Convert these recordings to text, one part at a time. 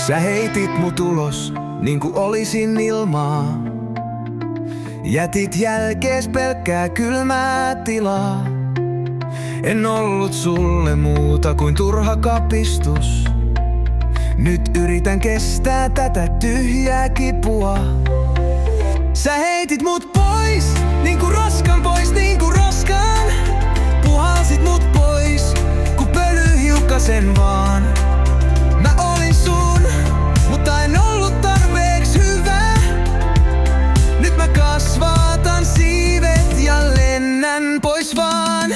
Sä heitit mut ulos, niinku olisin ilmaa. Jätit jälkees pelkkää kylmää tilaa. En ollut sulle muuta kuin turha kapistus. Nyt yritän kestää tätä tyhjää kipua. Sä heitit mut pois, niinku roskan pois, niinku roskan. Puhalsit mut pois, ku pölyhiukkasen vaan. Mä olin sun, mutta en ollut tarpeeks hyvä. Nyt mä kasvatan siivet ja lennän pois vaan.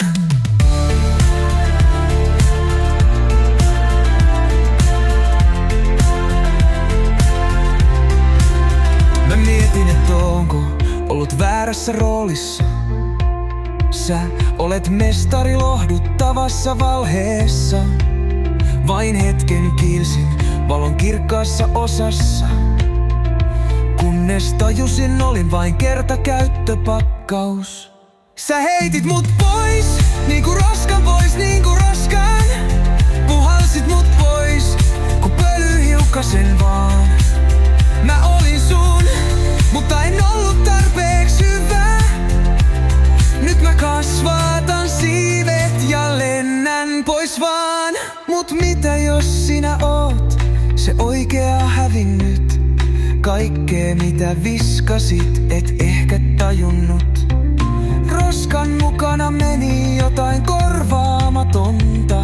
Mä mietin, et onko ollut väärässä roolissa. Sä olet mestari lohduttavassa valheessa. Vain hetken kiilsin valon kirkkaassa osassa. Kunnes tajusin, olin vain kertakäyttöpakkaus. Sä heitit mut pois, niinku roskan pois, niinku roskan. Puhalsit mut pois, ku pölyhiukkasen vaan. Mä olin sun, mutta en ollut tarpeeks hyvä. Nyt mä kasvatan siivet ja lennän pois vaan. Mut mitä jos sinä oot se oikea hävinnyt? Kaikkea mitä viskasit et ehkä tajunnut. Roskan mukana meni jotain korvaamatonta.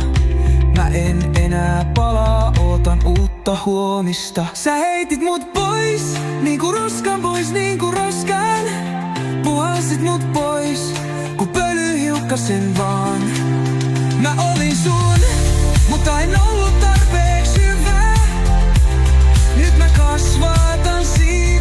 Mä en enää palaa, ootan uutta huomista. Sä heitit mut pois, niinku roskan pois, niinku roskan. Puhalsit mut pois, ku pölyhiukkasen vaan. Mä olin sun, mutta en ollut tarpeeks hyvä. Nyt mä kasvatan siitä.